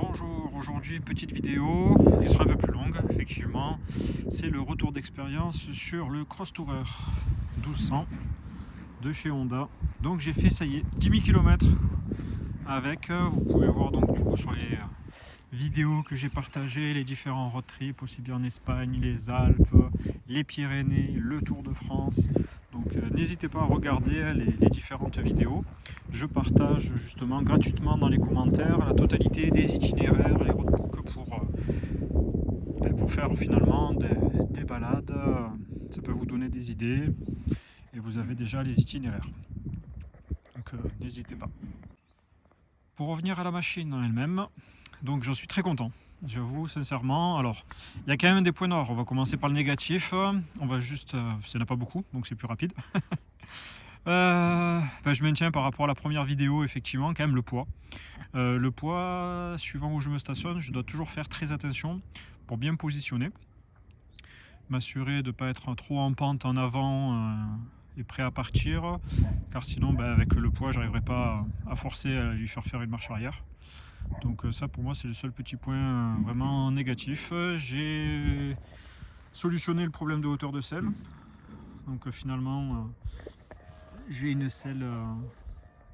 Bonjour, aujourd'hui petite vidéo qui sera un peu plus longue, effectivement. C'est le retour d'expérience sur le Cross Tourer 1200 de chez Honda. Donc j'ai fait, ça y est, 10 000 km avec. Vous pouvez voir donc du coup sur les vidéos que j'ai partagées, les différents road trips, aussi bien en Espagne, les Alpes, les Pyrénées, le Tour de France. Donc n'hésitez pas à regarder les différentes vidéos. Je partage justement gratuitement dans les commentaires la totalité des itinéraires, les roadbooks pour faire finalement des balades. Ça peut vous donner des idées et vous avez déjà les itinéraires. Donc n'hésitez pas. Pour revenir à la machine en elle-même, donc j'en suis très content. J'avoue sincèrement, alors il y a quand même des points noirs, on va commencer par le négatif, on va juste, ça n'a pas beaucoup, donc c'est plus rapide. Je maintiens par rapport à la première vidéo effectivement quand même le poids. Le poids, suivant où je me stationne, je dois toujours faire très attention pour bien me positionner. M'assurer de ne pas être trop en pente en avant et prêt à partir, car sinon avec le poids j'arriverai pas à forcer à lui faire une marche arrière. Donc ça pour moi c'est le seul petit point vraiment négatif. J'ai solutionné le problème de hauteur de selle. Donc finalement j'ai une selle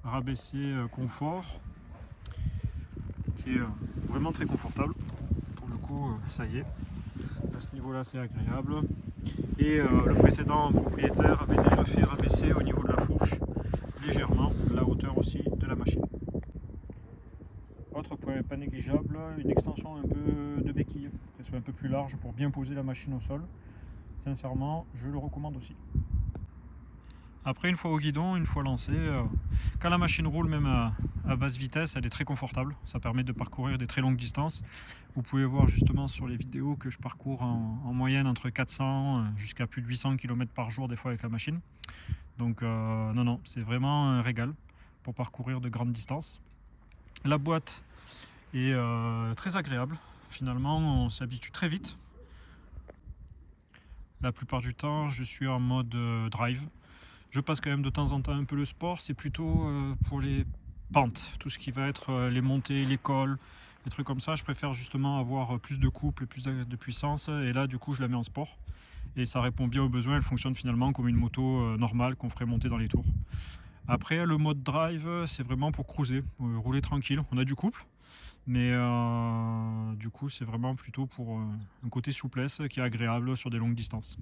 rabaissée confort qui est vraiment très confortable. Pour le coup ça y est, à ce niveau là c'est agréable. Et le précédent propriétaire avait déjà fait rabaisser au niveau de la fourche légèrement la hauteur aussi de la machine. Autre point pas négligeable, une extension un peu de béquille, qu'elle soit un peu plus large pour bien poser la machine au sol. Sincèrement, je le recommande aussi. Après, une fois au guidon, une fois lancée, quand la machine roule même à basse vitesse, elle est très confortable. Ça permet de parcourir des très longues distances. Vous pouvez voir justement sur les vidéos que je parcours en moyenne entre 400 jusqu'à plus de 800 km par jour des fois avec la machine. Donc non, c'est vraiment un régal pour parcourir de grandes distances. La boîte est très agréable. Finalement, on s'habitue très vite. La plupart du temps, je suis en mode drive. Je passe quand même de temps en temps un peu le sport. C'est plutôt pour les pentes, tout ce qui va être les montées, les cols, les trucs comme ça. Je préfère justement avoir plus de couple et plus de puissance. Et là, du coup, je la mets en sport. Et ça répond bien aux besoins. Elle fonctionne finalement comme une moto normale qu'on ferait monter dans les tours. Après, le mode drive, c'est vraiment pour cruiser, rouler tranquille. On a du couple, mais du coup, c'est vraiment plutôt pour un côté souplesse qui est agréable sur des longues distances.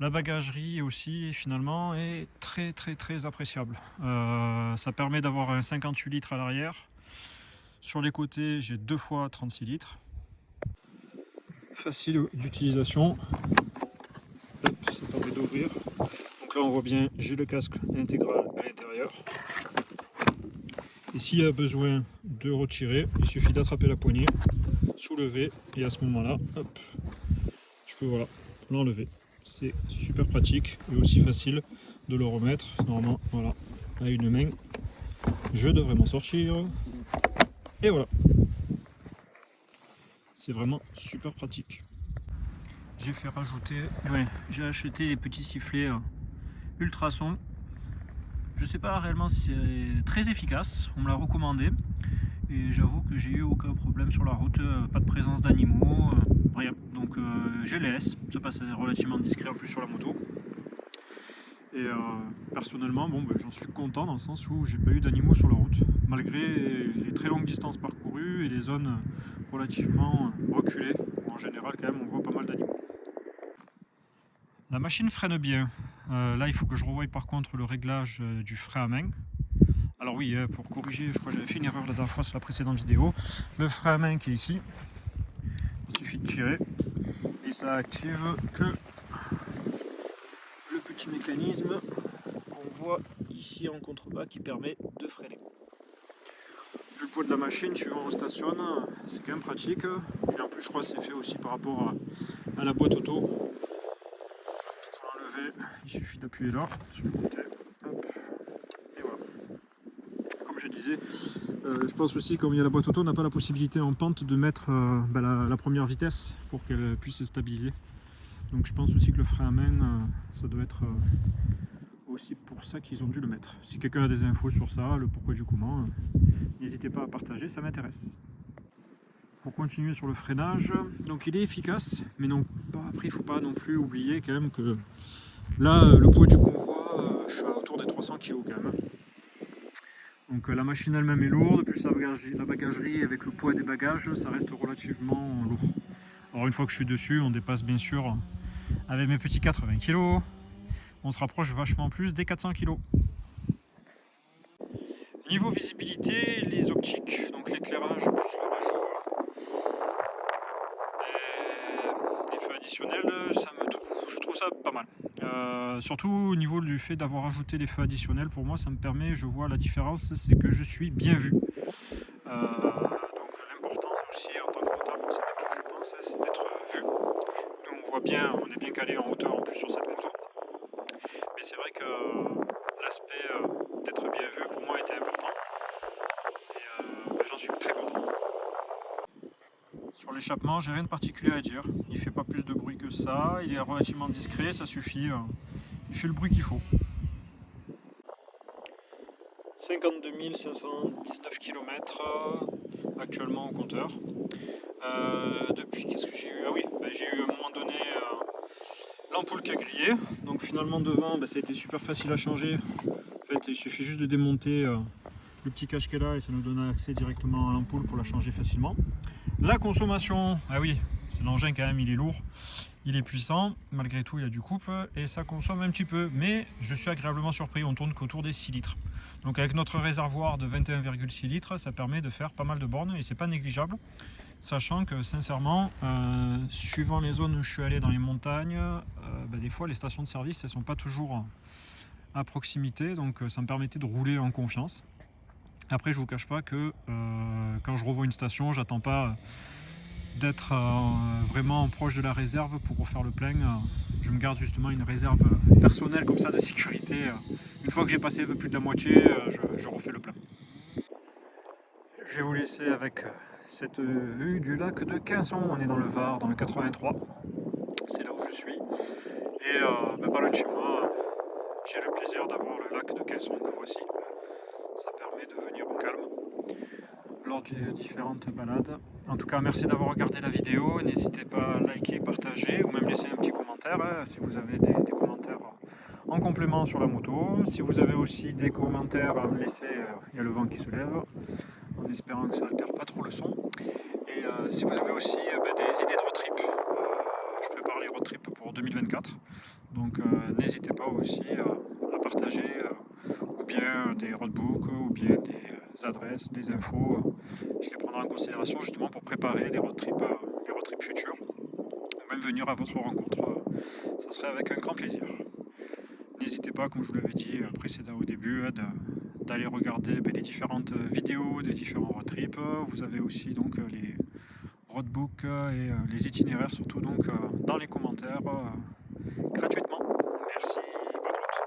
La bagagerie aussi, finalement, est très appréciable. Ça permet d'avoir un 58 litres à l'arrière. Sur les côtés, j'ai 2 fois 36 litres. Facile d'utilisation. Ça permet d'ouvrir. Donc là on voit bien, j'ai le casque intégral à l'intérieur. Et s'il y a besoin de retirer, il suffit d'attraper la poignée, soulever, et à ce moment-là, hop, je peux voilà, l'enlever. C'est super pratique et aussi facile de le remettre. Normalement, voilà, à une main, je devrais m'en sortir. Et voilà. C'est vraiment super pratique. J'ai fait rajouter, j'ai acheté les petits sifflets ultrasons. Je sais pas réellement si c'est très efficace, on me l'a recommandé et j'avoue que j'ai eu aucun problème sur la route, pas de présence d'animaux, rien. Donc je les laisse, ça passe relativement discret en plus sur la moto. Et personnellement, j'en suis content dans le sens où j'ai pas eu d'animaux sur la route, malgré les très longues distances parcourues et les zones relativement reculées, où en général quand même on voit pas mal d'animaux. La machine freine bien. Là il faut que je revoie par contre le réglage du frein à main. Alors oui, pour corriger, je crois que j'avais fait une erreur la dernière fois sur la précédente vidéo. Le frein à main qui est ici, il suffit de tirer et ça active que le petit mécanisme qu'on voit ici en contrebas qui permet de freiner. Vu le poids de la machine, suivant où on stationne, c'est quand même pratique. Et en plus je crois que c'est fait aussi par rapport à la boîte auto. Pour l'enlever, il suffit d'appuyer là, sur le côté. Hop. Et voilà. Comme je disais, je pense aussi comme il y a la boîte auto, on n'a pas la possibilité en pente de mettre la première vitesse pour qu'elle puisse se stabiliser. Donc je pense aussi que le frein à main, ça doit être aussi pour ça qu'ils ont dû le mettre. Si quelqu'un a des infos sur ça, le pourquoi du comment, n'hésitez pas à partager, ça m'intéresse. Pour continuer sur le freinage, donc il est efficace, mais non, après il ne faut pas non plus oublier quand même que là, le poids du convoi, je suis autour des 300 kg quand même. Donc la machine elle-même est lourde, plus la bagagerie avec le poids des bagages, ça reste relativement lourd. Alors une fois que je suis dessus, on dépasse bien sûr avec mes petits 80 kg, on se rapproche vachement plus des 400 kg. Niveau visibilité, les optiques, donc l'éclairage plus le rajout des feux additionnels, je trouve ça pas mal. Surtout au niveau du fait d'avoir ajouté les feux additionnels, pour moi ça me permet, je vois la différence, c'est que je suis bien vu. Donc l'important aussi en tant que motard, c'est que je pense, c'est d'être vu. Nous on voit bien, on est bien calé en hauteur en plus sur cette moto. Mais c'est vrai que l'aspect d'être bien vu pour moi était important. Et j'en suis très content. Sur l'échappement, j'ai rien de particulier à dire. Il fait pas plus de bruit que ça, il est relativement discret, ça suffit. Il fait le bruit qu'il faut. 52 519 km actuellement au compteur. Depuis, qu'est-ce que j'ai eu? Ah oui, j'ai eu à un moment donné l'ampoule qui a grillé. Donc finalement devant, ça a été super facile à changer. En fait, il suffit juste de démonter le petit cache qui est là et ça nous donne accès directement à l'ampoule pour la changer facilement. La consommation, ah oui, c'est l'engin quand même, il est lourd. Il est puissant, malgré tout il y a du couple et ça consomme un petit peu, mais je suis agréablement surpris, on tourne qu'autour des 6 litres. Donc avec notre réservoir de 21,6 litres, ça permet de faire pas mal de bornes et c'est pas négligeable. Sachant que sincèrement, suivant les zones où je suis allé dans les montagnes, des fois les stations de service elles sont pas toujours à proximité, donc ça me permettait de rouler en confiance. Après je vous cache pas que quand je revois une station, j'attends pas d'être vraiment proche de la réserve pour refaire le plein. Je me garde justement une réserve personnelle comme ça de sécurité. Une fois que j'ai passé un peu plus de la moitié, je refais le plein. Je vais vous laisser avec cette vue du lac de Quinson. On est dans le Var, dans le 83. C'est là où je suis. Et pas loin de chez moi, j'ai le plaisir d'avoir le lac de Quinson que voici. Ça permet de venir au calme lors de différentes balades. En tout cas, merci d'avoir regardé la vidéo. N'hésitez pas à liker, partager ou même laisser un petit commentaire si vous avez des commentaires en complément sur la moto. Si vous avez aussi des commentaires à me laisser, il y a le vent qui se lève, en espérant que ça n'altère pas trop le son. Et si vous avez aussi des idées de road trip, je prépare les road trips pour 2024. Donc n'hésitez pas aussi à partager ou bien des roadbooks ou bien des adresses, des infos. Je les prendrai en considération justement pour préparer les road trips futurs. Ou même venir à votre rencontre, ça serait avec un grand plaisir. N'hésitez pas, comme je vous l'avais dit au début, d'aller regarder les différentes vidéos des différents road trips. Vous avez aussi donc les roadbooks et les itinéraires surtout donc dans les commentaires gratuitement. Merci, bonne route.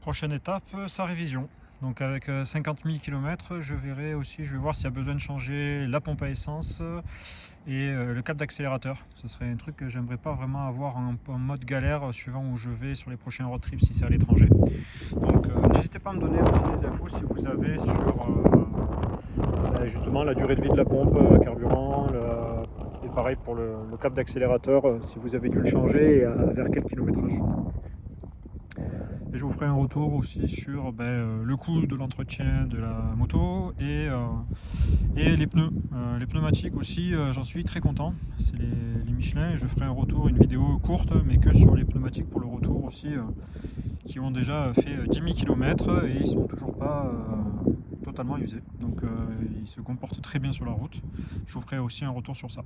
Prochaine étape, sa révision. Donc avec 50 000 km, je vais voir s'il y a besoin de changer la pompe à essence et le câble d'accélérateur. Ce serait un truc que j'aimerais pas vraiment avoir en mode galère suivant où je vais sur les prochains road trips si c'est à l'étranger. Donc n'hésitez pas à me donner aussi les infos si vous avez sur justement la durée de vie de la pompe à carburant, et pareil pour le câble d'accélérateur, si vous avez dû le changer et vers quel kilométrage. Et je vous ferai un retour aussi sur le coût de l'entretien de la moto et les pneus. Les pneumatiques aussi, j'en suis très content. C'est les Michelin et je ferai un retour, une vidéo courte, mais que sur les pneumatiques pour le retour aussi, qui ont déjà fait 10 000 km et ils sont toujours pas totalement usés. Donc ils se comportent très bien sur la route. Je vous ferai aussi un retour sur ça.